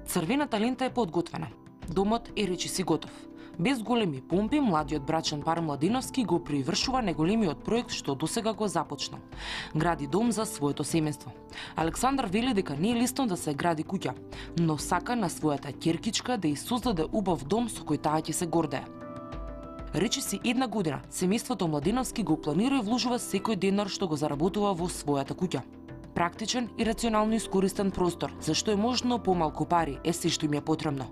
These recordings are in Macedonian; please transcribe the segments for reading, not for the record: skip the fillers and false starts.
Црвената лента е подготвена. Домот е речиси готов. Без големи помпи, младиот брачен пар Младиновски го привршува неголемиот проект што досега го започнал. Гради дом за своето семејство. Александар вели дека не е лесно да се гради куќа, но сака на својата ќеркичка да ја создаде убав дом со кој таа ќе се гордее. Речиси една година, семејството Младиновски го планира и вложува секој денар што го заработува во својата куќа. Практичен и рационално искористен простор, зашто е можно помалку пари е се што им е потребно.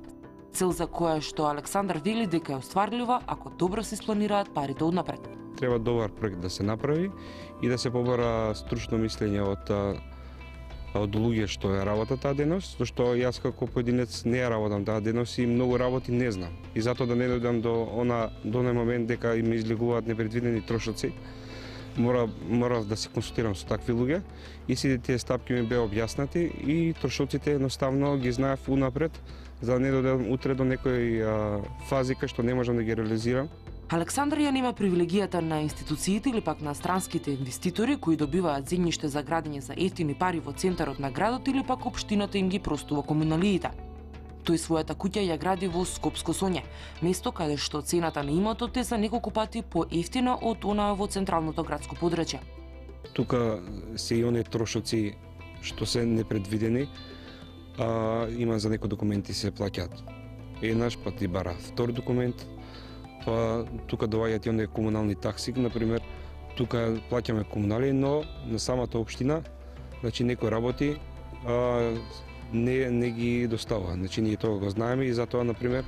Цел за која што Александар вели дека е остварлива ако добро се спланираат парите однапред. Треба добар проект да се направи и да се побара стручно мислење од луѓе што ја работат таа дејност, зашто јас како поединец не ја работам таа дејност и многу работи не знам. И затоа да не дојдам до оној момент дека им излегуваат непредвидени трошоци, морав да се консултирам со такви луѓе и сите тие стапки ми беа објаснати и трошоците едноставно ги знаев унапред, за да не дојдам утре до некој фази кај што не можам да ги реализирам. Александар ја нема привилегијата на институциите или пак на странските инвеститори кои добиваат земјиште за градење за ефтини пари во центарот на градот или пак општината им ги простува комуналиите. Тој својата куќа ја гради во Скопско Соње, место каде што цената на имотот е за неколку пати поевтина од онаа во централното градско подрачје. Тука се и оние трошоци што се непредвидени, има за некои документи се плаќаат. Еднаш па ти бара втор документ, па тука доаѓаат и оние комунални такси, например, тука плаќаме комунали, но на самата општина, значи некои работи не ги доставува. Значи ние тоа го знаеме и затоа, например,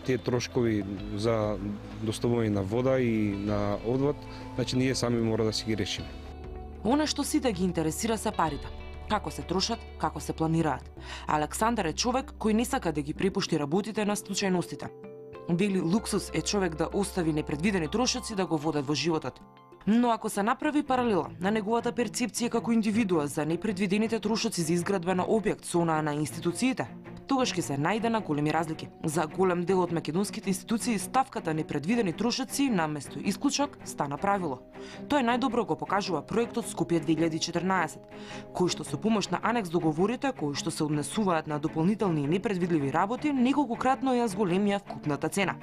тие трошкови за доставување на вода и на одвод, значи ние сами мора да си ги решиме. Она што сите ги интересира се парите. Како се трошат, како се планираат. Александар е човек кој не сака да ги препушти работите на случајностите. Вели луксус е човек да остави непредвидени трошоци да го водат во животот. Но ако се направи паралела на неговата перцепција како индивидуа за непредвидените трошоци за изградба на објект со онаа на институциите, тогаш ќе се најде на големи разлики. За голем дел од македонските институции ставката непредвидени трошоци на место исклучок стана правило. Тоа најдобро го покажува проектот Скопје 2014, кој што со помош на анекс договорите кои што се однесуваат на дополнителни и непредвидливи работи неколкократно ја зголемија вкупната цена.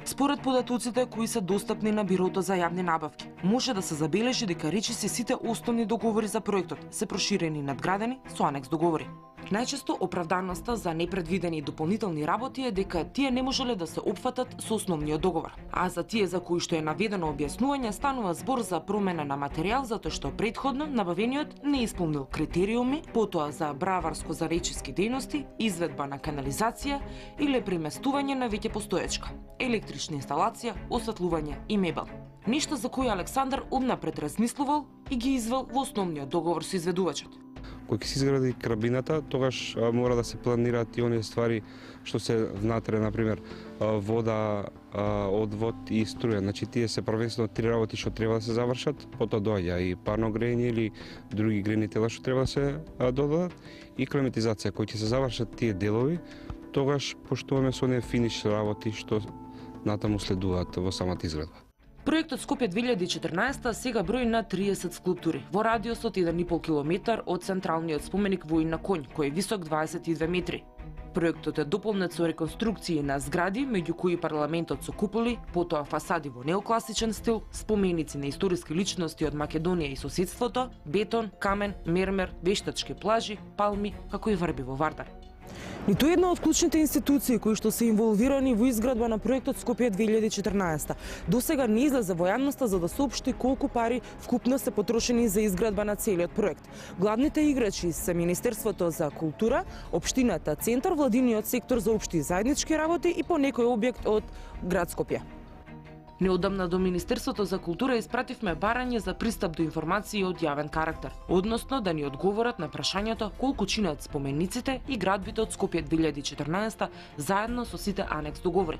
Според податоците кои се достапни на Бирото за јавни набавки, може да се забележи дека речиси сите основни договори за проектот се проширени и надградени со анекс договори. Најчесто оправданоста за непредвидени дополнителни работи е дека тие не можеле да се опфатат со основниот договор, а за тие за кои што е наведено објаснување станува збор за промена на материјал затоа што претходно набавениот не исполнил критериуми, потоа за браварско-заречиски дејности, изведба на канализација или преместување на веќе постоечка, електрична инсталација, осветлување и мебел. Нешто за кој Александар однапред размислувал и ги извел во основниот договор со изведувачот. Кога се изгради крабината, тогаш мора да се планираат и оние ствари што се внатре, например, вода, одвод и струја. Значи тие се првенствено три работи што треба да се завршат, потоа доаѓа и парно грејење или други грејни тела што треба да се додадат и климатизација. Кои ќе се завршат тие делови, тогаш поштуваме со оние финиш работи што натаму следуваат во самата изградба. Проектот Скопје 2014 сега брои на 30 скулптури во радиус од 1,5 километар од централниот споменик Воин на конј, кој е висок 22 метри. Проектот е дополнет со реконструкции на згради, меѓу кои парламентот со куполи, потоа фасади во неокласичен стил, споменици на историски личности од Македонија и соседството, бетон, камен, мермер, вештачки плажи, палми, како и врби во Вардар. Ниту една од клучните институции кои што се инволвирани во изградба на проектот Скопје 2014 досега не излезе во јавноста за да соопшти колку пари вкупно се потрошени за изградба на целиот проект. Главните играчи се Министерството за култура, општината Центар, владиниот сектор за општи заеднички работи и по некој објект од град Скопје. Неодамна до Министерството за култура испративме барање за пристап до информации од јавен карактер, односно да ни одговорат на прашањето колку чинат спомениците и градбите од Скопје 2014 заедно со сите анекс договори.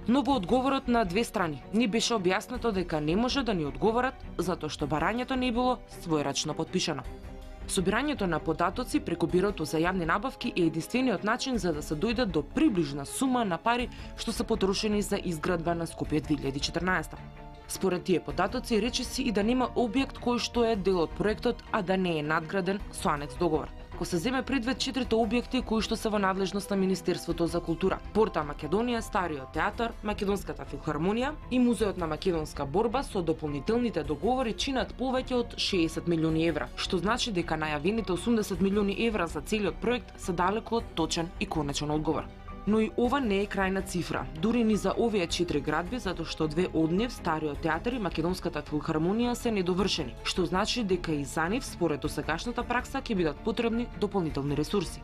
Но во одговорот на две страни ни беше објаснето дека не може да ни одговорат затоа што барањето не било својрачно потпишано. Собирањето на податоци преку Бирото за јавни набавки е единствениот начин за да се дојде до приближна сума на пари што се потрошени за изградба на Скопје 2014. Според тие податоци речиси и да нема објект кој што е дел од проектот, а да не е надграден со анекс договор. Ко се земе предвид 4 објекти кои што се во надлежност на Министерството за култура: Порта Македонија, Стариот театар, Македонската филхармонија и Музеот на македонска борба, со дополнителните договори чинат повеќе од 60 милиони евра, што значи дека најавените 80 милиони евра за целиот проект се далеку од точен и конечен одговор. Но и ова не е крајна цифра, дури ни за овие 4 градби, затоа што 2 од нив, Стариот театар и Македонската филхармонија, се недовршени, што значи дека и за нив, според досегашната пракса, ќе бидат потребни дополнителни ресурси.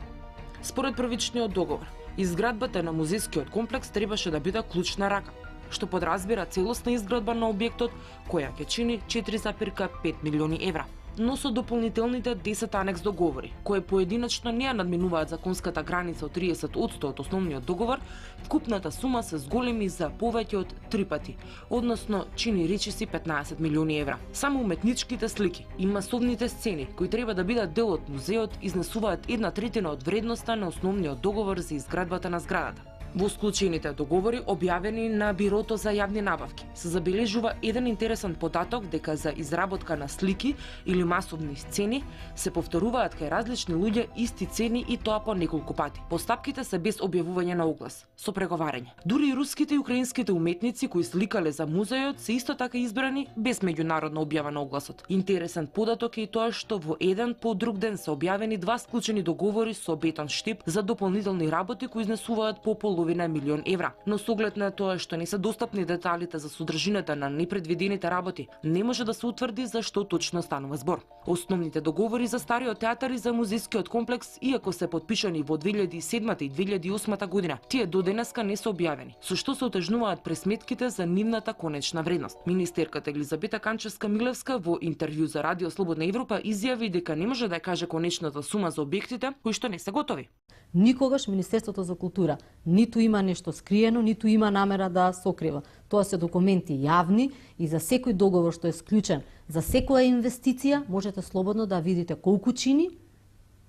Според првичниот договор, изградбата на музејскиот комплекс требаше да биде клучна рака, што подразбира целосна изградба на објектот, која ќе чини 4,5 милиони евра. Но со дополнителните 10 анекс договори, кои поединачно не ја надминуваат законската граница од 30% од основниот договор, вкупната сума се зголеми за повеќе од 3 пати, односно чини речиси 15 милиони евра. Само уметничките слики и масовните сцени, кои треба да бидат дел од музеот, изнесуваат 1/3 од вредноста на основниот договор за изградбата на зградата. Во склучените договори, објавени на Бирото за јавни набавки, се забележува еден интересен податок дека за изработка на слики или масовни сцени се повторуваат кај различни луѓе исти цени и тоа по неколку пати. Постапките се без објавување на оглас, со преговарање. Дури и руските и украинските уметници кои сликале за музеот се исто така избрани без меѓународна објава на огласот. Интересен податок е и тоа што во еден по друг ден се објавени 2 склучени договори со Бетон Штип за дополнителни работи кои изнесуваат по половина милион евра. Но со оглед на тоа што не се достапни деталите за содржината на непредвидените работи, не може да се утврди за што точно станува збор. Основните договори за Стариот театар и за музејскиот комплекс, иако се потпишани во 2007 и 2008 година, тие до денеска не се објавени, со што се отежнуваат пресметките за нивната конечна вредност. Министерката Елизабета Канчевска-Милевска во интервју за Радио Слободна Европа изјави дека не може да ја каже конечната сума за објектите кои што не се готови. Никогаш Министерството за култура ниту има нешто скриено, ниту има намера да сокрива. Тоа се документи јавни и за секој договор што е склучен, за секоја инвестиција можете слободно да видите колку чини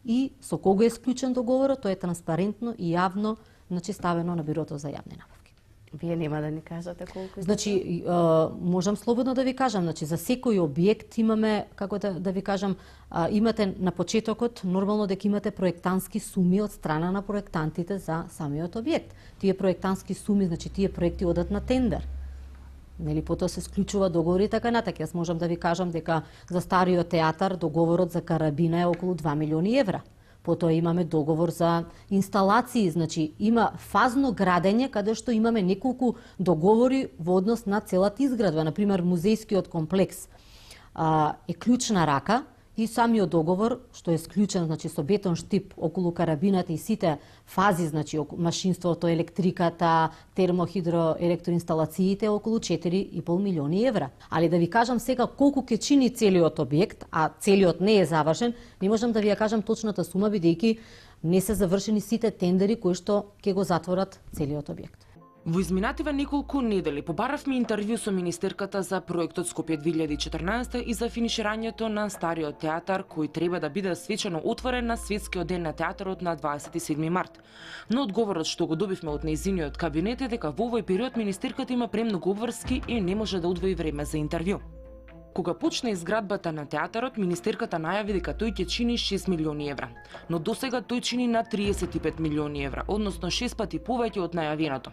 и со кого е склучен договорот, тоа е транспарентно и јавно, значи ставено на Бирото за јавни набавки. Вие нема да ни кажете колку е? Значи, можам слободно да ви кажам, значи за секој објект имаме, како да ви кажам, имате на почетокот нормално дека имате проектански суми од страна на проектантите за самиот објект. Тие проектански суми, значи тие проекти одат на тендер. Нели потоа се склучува договори и така натака. Јас можам да ви кажам дека за Стариот театар договорот за карабина е околу 2 милиони евра. Потоа имаме договор за инсталации, значи има фазно градење каде што имаме неколку договори во однос на целата изградба. Например, музејскиот комплекс е клучна рака и самиот договор што е склучен, значи со Бетон Штип околу карабината и сите фази, значи машинството, електриката, термохидроелектроинсталациите околу 4,5 милиони евра. Али да ви кажам сега колку ќе чини целиот објект, а целиот не е завршен, не можам да ви ја кажам точната сума бидејќи не се завршени сите тендери кои што ќе го затворат целиот објект. Во изминативе неколку недели побаравме интервју со министерката за проектот Скопје 2014 и за финиширањето на Стариот театар, кој треба да биде свечено отворен на Светскиот ден на театарот на 27 март. Но одговорот што го добивме од нејзиниот кабинет е дека во овој период министерката има премногу обврски и не може да одвои време за интервју. Кога почне изградбата на театарот, министерката најави дека тој ќе чини 6 милиони евра, но досега тој чини на 35 милиони евра, односно 6 пати повеќе од најавеното.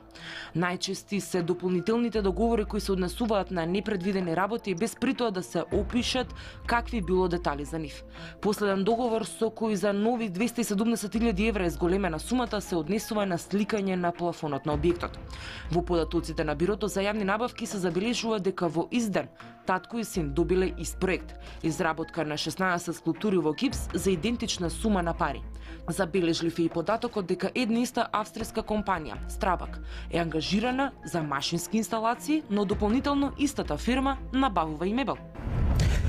Најчести се дополнителните договори кои се однесуваат на непредвидени работи без притоа да се опишат какви било детали за нив. Последен договор со кој за нови 270.000 евра е зголемена сумата се однесува на сликање на плафонот на објектот. Во податоците на Бирото за јавни набавки се забележува дека во изден татко и син добиле ист проект, изработка на 16 скулптури во гипс за идентична сума на пари. Забележлив е и податокот дека една иста австријска компанија, Страбак, е ангажирана за машински инсталации, но дополнително истата фирма набавува и мебел.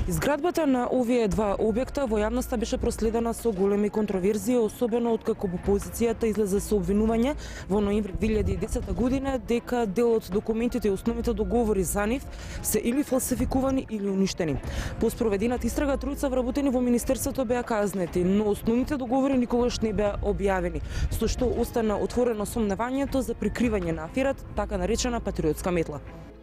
Изградбата на овие два објекта во јавноста беше проследена со големи контроверзии, особено откако по позицијата излезе со обвинување во ноември 2010 година дека дел од документите и основните договори за нив се или фалсификувани или уништени. По спроведената истрага тројца вработени во министерството беа казнети, но основните договори никогаш не беа објавени, со што остана отворено сомневањето за прикривање на аферата, така наречена патриотска метла.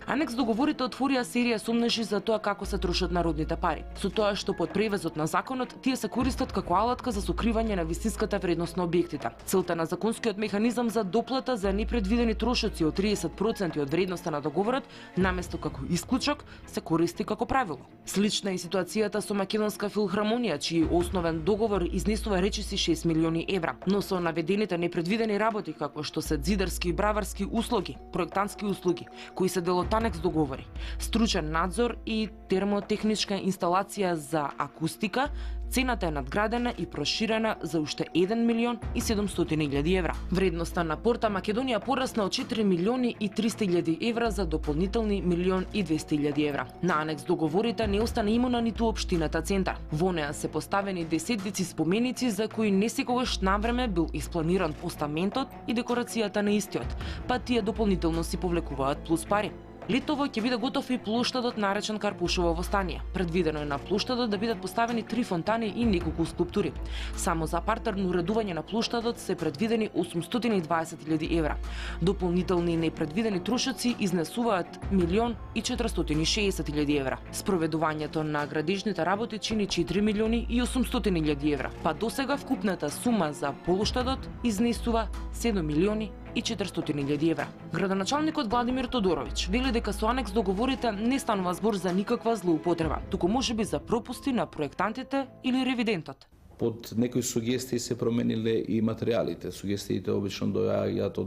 Анекс договорите отворија серија сомнежи за тоа како се трошат народните пари, со тоа што под превезот на законот тие се користат како алатка за сокривање на вистинската вредност на објектите. Целта на законскиот механизам за доплата за непредвидени трошоци од 30% од вредноста на договорот, наместо како исклучок, се користи како правило. Слична е ситуацијата со Македонска филхармонија, чиј основен договор изнесува речиси 6 милиони евра, но со наведените непредвидени работи како што се зидарски и браварски услуги, проектантски услуги, кои се дел од анекс договори, стручен надзор и термотехничка инсталација за акустика, цената е надградена и проширена за уште 1 милион и 700 илјади евра. Вредноста на Порта Македонија порасна од 4 милиони и 300 илјади евра за дополнителни 1 милион и 200 илјади евра. На анекс договорите не остана имуна ниту општината Центар. Во неа се поставени десетици споменици за кои несекогаш навреме бил испланиран постаментот и декорацијата на истиот, па тие дополнително си повлекуваат плюс пари. Летово ќе биде готов и плоштадот наречен Карпушово востание. Предвидено е на плоштадот да бидат поставени 3 фонтани и неколку скулптури. Само за партерно уредување на плоштадот се предвидени 820.000 евра. Дополнителни непредвидени трошоци изнесуваат 1 милион и 460.000 евра. Спроведувањето на градежните работи чини 4 милиони и 800.000 евра. Па досега вкупната сума за плоштадот изнесува 7 милиони и 400.000 евра. Градоначалникот Владимир Тодоровиќ вели дека со анекс договорите не станува збор за никаква злоупотреба, туку можеби за пропусти на проектантите или ревидентот. Под некои сугестии се промениле и материјалите. Сугестиите обично доаѓаат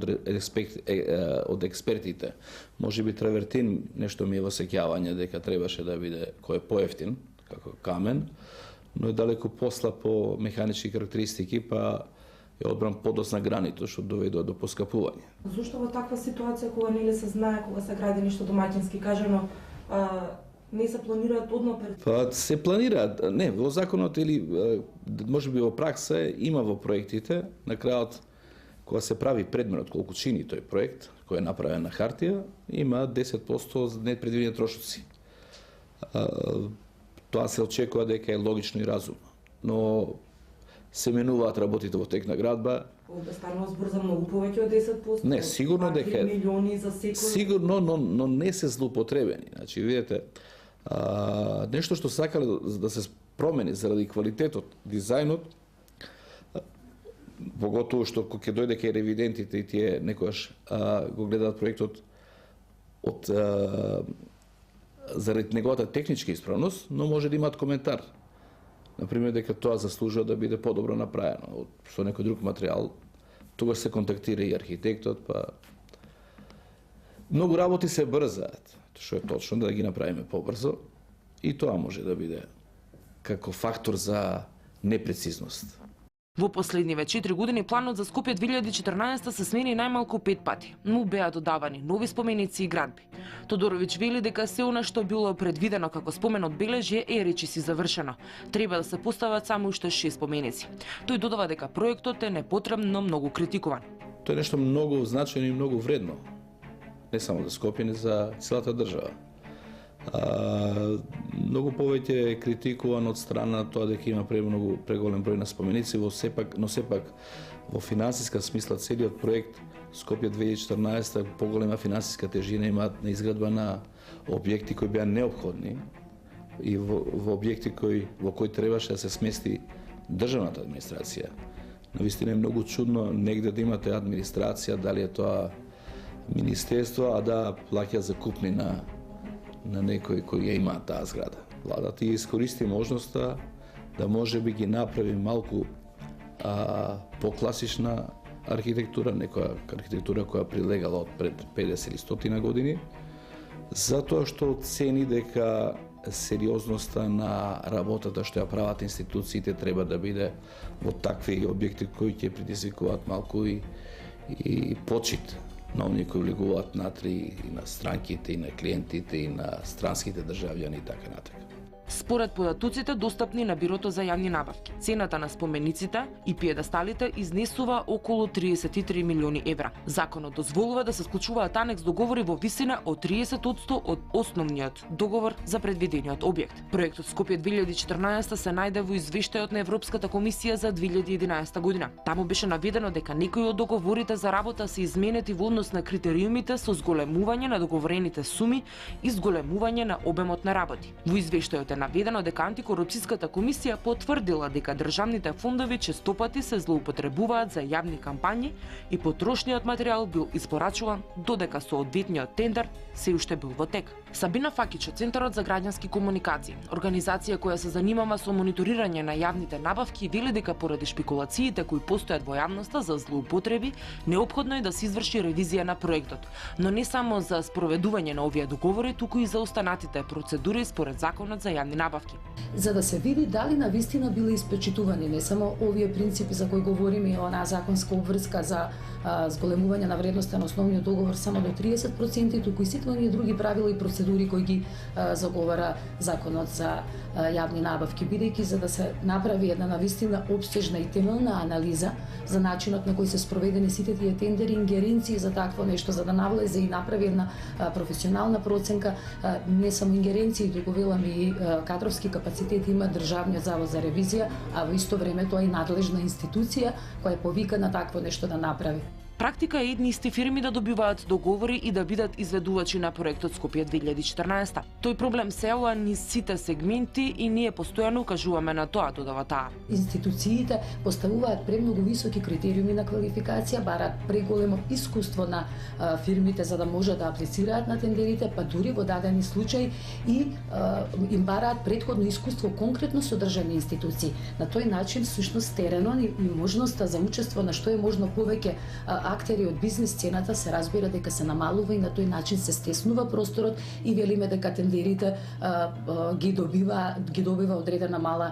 од експертите. Можеби травертин нешто ми е во сеќавање дека требаше да биде кој е поевтин како камен, но е далеку послаб по механички карактеристики, па е одбран подосна гранито, што доведува до поскапување. Зошто во таква ситуација, кога нели се знае, кога се гради нешто домаќински, кажано, не се планираат однапред? Па се планираат, не, во законот или можеби во пракса има во проектите, на крајот кога се прави предметот колку чини тој проект, кој е направен на хартија, има 10% за непредвидени трошоци. Тоа се очекува дека е логично и разумно, но се менуваат работите во тек на градба. Да станува збор за многу повеќе од 10%? Не, сигурно дека е. Милиони за секој. Сигурно, но не се злоупотребени. Значи, видите, нешто што сакале да се промени заради квалитетот, дизајнот, поготово што кога ќе дојде кај ревидентите и тие некојаш го гледаат проектот од заради неговата техничка исправност, но може да имаат коментар. Например, дека тоа заслужува да биде подобро направено со некој друг материјал. Тогаш се контактира и архитектот, па многу работи се брзаат, што е точно да ги направиме побрзо, и тоа може да биде како фактор за непрецизност. Во последниве 4 години планот за Скопје 2014 се смени најмалку 5 пати, но беа додавани нови споменици и градби. Тодоровиќ вели дека се она што било предвидено како спомен одбележје е речиси завршено. Треба да се постават само уште 6 споменици. Тој додава дека проектот е непотребно многу критикуван. Тоа е нешто многу значајно и многу вредно. Не само за Скопје, но за целата држава. Многу повеќе е критикуван од страна тоа дека има преголем број на споменици, но сепак во финансиска смисла целиот проект Скопје 2014 поголема финансиска тежина има на изградба на објекти кои беа неопходни и во објекти во кои требаше да се смести државната администрација. Навистина е многу чудно негде да имате администрација, дали е тоа министерство, а да плаќа закупни на некој кој ја има таа зграда. Владата ја искористи можноста да може би ги направи малку покласична архитектура, некоја архитектура која прилегала од пред 50 или 100 години, затоа што оцени дека сериозноста на работата што ја прават институциите треба да биде во такви објекти кои ќе предизвикуваат малку и почит на оние кои влегуваат натри и на странките, и на клиентите, и на странските државјани и така натака. Според податоците достапни на Бирото за јавни набавки, цената на спомениците и пиедесталите изнесува околу 33 милиони евра. Законот дозволува да се склучуваат анекс договори во висина од 30% од основниот договор за предвидениот објект. Проектот Скопје 2014 се најде во извештајот на Европската комисија за 2011 година. Таму беше наведено дека некои од договорите за работа се изменети во однос на критериумите со зголемување на договорените суми и зголемување на обемот на работи. Во извештајот е наведено дека антикорупцијската комисија потврдила дека државните фондови честопати се злоупотребуваат за јавни кампањи и потрошниот материјал бил испорачуван додека соодветниот тендер се уште бил во тек. Сабина Факич од Центарот за граѓански комуникации, организација која се занимава со мониторирање на јавните набавки, вели дека поради шпекулациите кои постојат во јавноста за злоупотреби, неопходно е да се изврши ревизија на проектот, но не само за спроведување на овие договори, туку и за останатите процедури според Законот за јавни набавки. За да се види дали навистина биле испечитувани не само овие принципи за кои говориме и онаа законска обврска за зголемување на вредноста на основниот договор само до 30%, туку и сите оние други правила и процедури кои ги заговара Законот за јавни набавки, бидејќи за да се направи една навистина обстежна и темелна анализа за начинот на кој се спроведени сите тие тендери, ингеренции за такво нешто, за да навлезе и направи една професионална проценка, не само ингеренции, туку велам и кадровски капацитети има Државниот завод за ревизија, а во исто време тоа е надлежна институција која е повикана такво нешто да направи. Практика е едни исти фирми да добиваат договори и да бидат изведувачи на проектот Скопје 2014. Тој проблем се ова низ сите сегменти и ние постојано укажуваме на тоа, додава таа. Институциите поставуваат премногу високи критериуми на квалификација, бараат преголемо искуство на фирмите за да можат да аплицираат на тендерите, па дури во дадени случаи и им бараат претходно искуство конкретно со државни институции. На тој начин всушност теренот и можноста за учество на што е можно повеќе актери од бизнес сцената се разбира дека се намалува и на тој начин се стеснува просторот и велиме дека тендерите ги добива одредена мала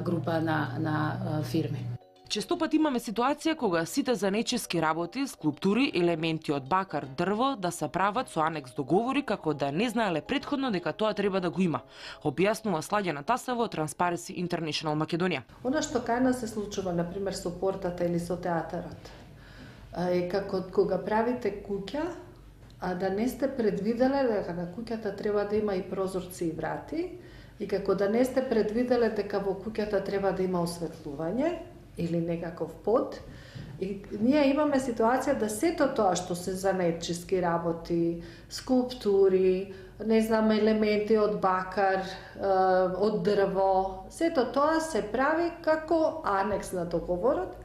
група на фирми. Честопат имаме ситуација кога сите занечиски работи, скулптури, елементи од бакар, дрво да се прават со анекс договори како да не знаеле претходно дека тоа треба да го има, објаснува Сладјана Тасева од Transparency International Македонија. Она што кај нас се случува, например, со портата или со театарот, е како кога правите куќа, а да не сте предвиделе дека на куќата треба да има и прозорци и врати, и како да не сте предвиделе дека во куќата треба да има осветлување или некаков под. И ние имаме ситуација да сето тоа што се занечиски работи, скулптури, не знам, елементи од бакар, од дрво, сето тоа се прави како анекс на договорот,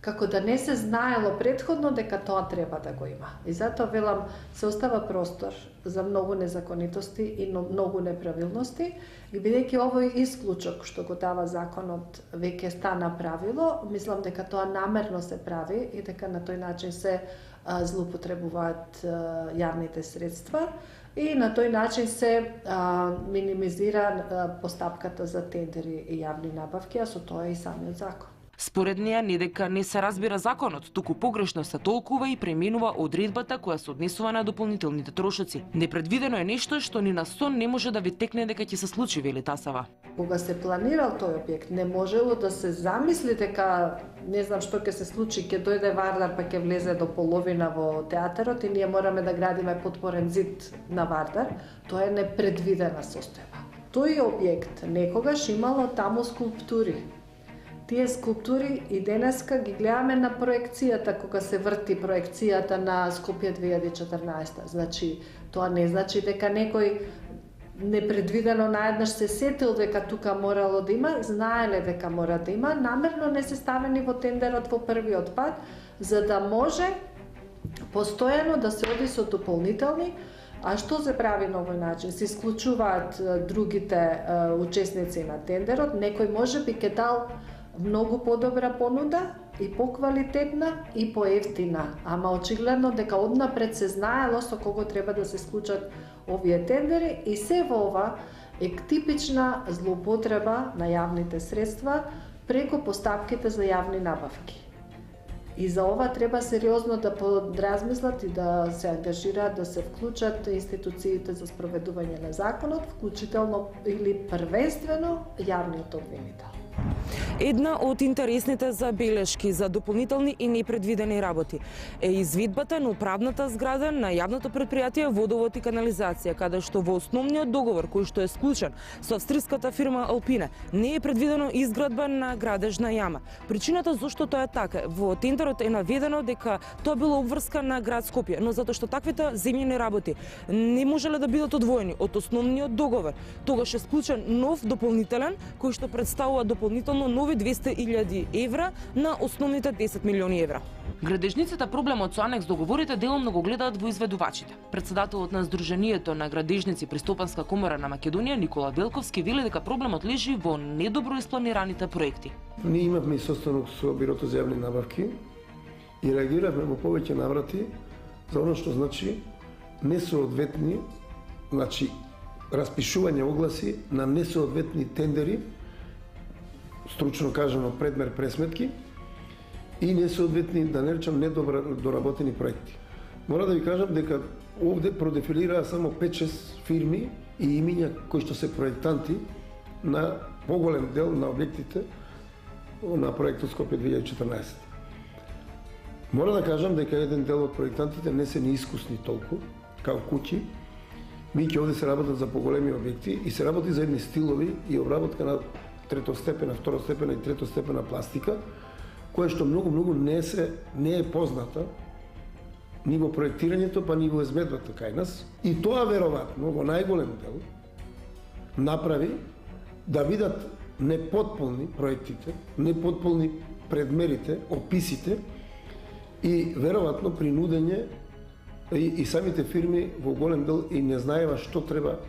како да не се знаело претходно дека тоа треба да го има. И затоа велам, се остава простор за многу незаконитости и многу неправилности, и бидејќи овој исклучок што го дава законот веќе стана правило, мислам дека тоа намерно се прави и дека на тој начин се злоупотребуваат јавните средства и на тој начин се минимизира постапката за тендери и јавни набавки, а со тоа и самиот закон. Според неа не дека не се разбира законот, туку погрешно се толкува и пременува одредбата која се однесува на дополнителните трошоци. Непредвидено е нешто што ни на сон не може да ви текне дека ќе се случи, вели Тасева. Кога се планирал тој објект, не можело да се замисли дека не знам што ќе се случи, ќе дојде Вардар па ќе влезе до половина во театарот и ние мораме да градиме подпорен зид на Вардар. Тоа е непредвидена состојба. Тој објект некогаш имало таму скулптури. Тие скулптури и денеска ги гледаме на проекцијата, кога се врти проекцијата на Скопје 2014. Значи, тоа не значи дека некој непредвидено наеднаш се сетил дека тука морало да има, знаеле дека мора да има, намерно не се ставени во тендерот во првиот пат, за да може постојано да се оди со дополнителни. А што се прави на овој начин? Се исклучуваат другите учесници на тендерот, некој можеби ќе дал многу подобра понуда и поквалитетна и поевтина, ама очигледно дека однапред се знаело со кого треба да се склучат овие тендери и се во ова е типична злоупотреба на јавните средства преку постапките за јавни набавки. И за ова треба сериозно да подразмислат и да се ангажираат, да се вклучат институциите за спроведување на законот, вклучително или првенствено јавниот обвинител. Една од интересните забелешки за дополнителни и непредвидени работи е извидбата на управната зграда на јавното предпријатие Водовод и канализација, каде што во основниот договор кој што е склучен со австриската фирма Алпине не е предвидено изградба на градежна јама. Причината зошто тоа е така, во тендерот е наведено дека тоа било обврска на град Скопје, но затоа што таквите земјени работи не можеле да бидат одвоени од основниот договор. Тогаш е склучен нов дополнителен кој што представува дополнително нови 200.000 евра на основните 10 милиони евра. Градежниците проблемот со анекс договорите деломно го гледаат во изведувачите. Председателот на Сдруженијето на градежници при Стопанска комора на Македонија Никола Велковски вели дека проблемот лежи во недобро испланираните проекти. Ние имавме и состанок со Бирото за јавни набавки и реагиравме во повеќе наврати за оно што значи несоодветни, значи распишување огласи на несоодветни тендери, стручно кажано предмер пресметки, и несоодветни, да не речам, недобро доработени проекти. Мора да ви кажам дека овде продефилираа само 5-6 фирми и имиња кои што се проектанти на поголем дел на објектите на проектот Скопје 2014. Мора да кажам дека еден дел од проектантите не се неискусни толку, као куќи, меѓутоа овде се работат за поголеми објекти и се работи за едни стилови и обработка на третостепена, второстепена и третостепена пластика, која што многу не е позната ни во проектирањето, па ни во измедбата кај нас. И тоа веројатно во најголем дел направи да бидат непотполни проектите, непотполни предмерите, описите и веројатно принудење и самите фирми во голем дел и не знаева што треба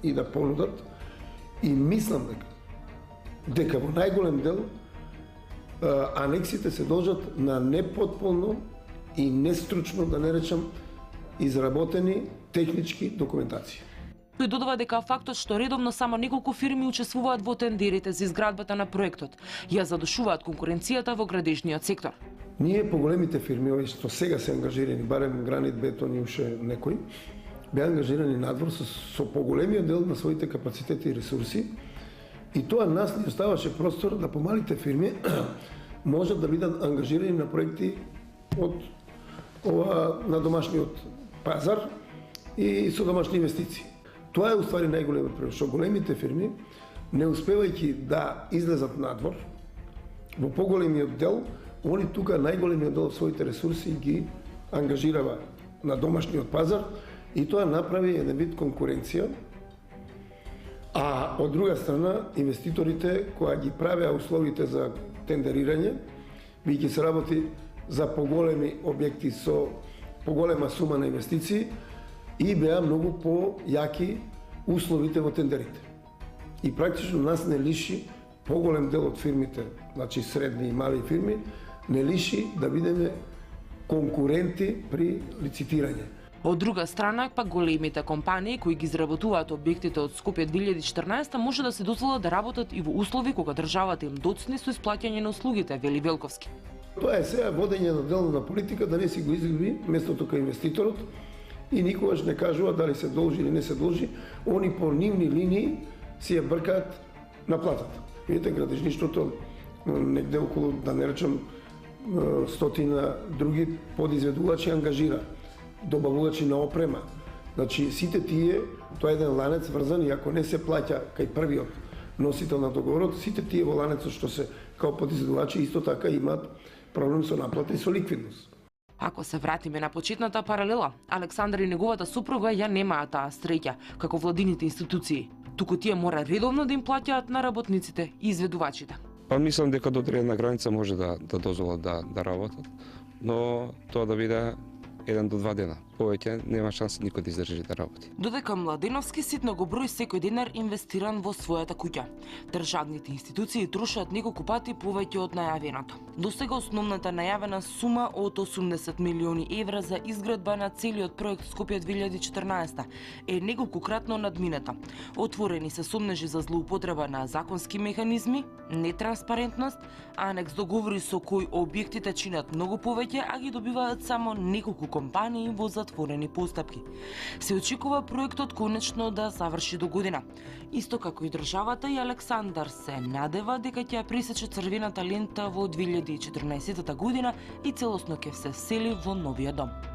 и да понудат. И мислам дека во најголем дел анексите се должат на непотполно и нестручно, да не речам, изработени технички документации. Тој додава дека фактот што редовно само неколку фирми учествуваат во тендерите за изградбата на проектот ја задушуваат конкуренцијата во градежниот сектор. Ние поголемите фирми, овие што сега се ангажирани, барем Гранит, Бетон и уште некои, беа ангажирани надвор со поголемиот дел на своите капацитети и ресурси. И тоа нас ни оставаше простор да помалите фирми можат да бидат ангажирани на проекти на домашниот пазар и со домашни инвестиции. Тоа е уствари најголемиот проблем, што големите фирми, не успевајќи да излезат надвор, во поголемиот дел, они тука најголемиот дел од своите ресурси ги ангажирава на домашниот пазар и тоа направи еден вид конкуренција. А од друга страна, инвеститорите кои ги правеа условите за тендерирање, бидејќи се работи за поголеми објекти со поголема сума на инвестиции, и беа многу појаки условите во тендерите. И практично нас не лиши поголем дел од фирмите, значи средни и мали фирми, не лиши да бидеме конкуренти при лицитирање. Од друга страна, пак големите компании кои ги изработуваат објектите од Скопје 2014 може да се дозволат да работат и во услови кога државата им доцни со исплаќање на услугите, вели Велковски. Тоа е сега водење на делна политика да не си го изгуби местото кај инвеститорот и никогаш не кажува дали се должи или не се должи, они по нивни линии си ја бркаат на платата. Видите, градежништвото негде околу, да не речам, стотина други подизведувачи ангажира, добавувачи на опрема. Значи, сите тие, тоа е еден ланец врзан и ако не се плаќа кај првиот носител на договорот, сите тие во ланецот што се као подизведувачи исто така имаат проблем со наплата и со ликвидност. Ако се вратиме на почетната паралела, Александар и неговата супруга ја немаат таа среќа, како владините институции. Туку тие мора редовно да им плаќаат на работниците и изведувачите. Па мислам дека до одредена граница може да дозволат да работат, но тоа да биде 1 до 2 дена. повеќе нема шанса никој да издржи да работи. Додека Младеновски ситно го брои секој денар инвестиран во својата куќа. Државните институции трошат неколку пати повеќе од најавеното. Досега основната најавена сума од 80 милиони евра за изградба на целиот проект Скопје 2014 е неколкукратно надмината. Отворени се сомнежи за злоупотреба на законски механизми, нетранспарентност, анекс договори со кои објектите чинат многу повеќе, а ги добиваат само неколку компании во затворени постапки. Се очекува проектот конечно да заврши до година. Исто како и државата, и Александар се надева дека ќе ја пресече црвената лента во 2014 година и целосно ќе се сели во новиот дом.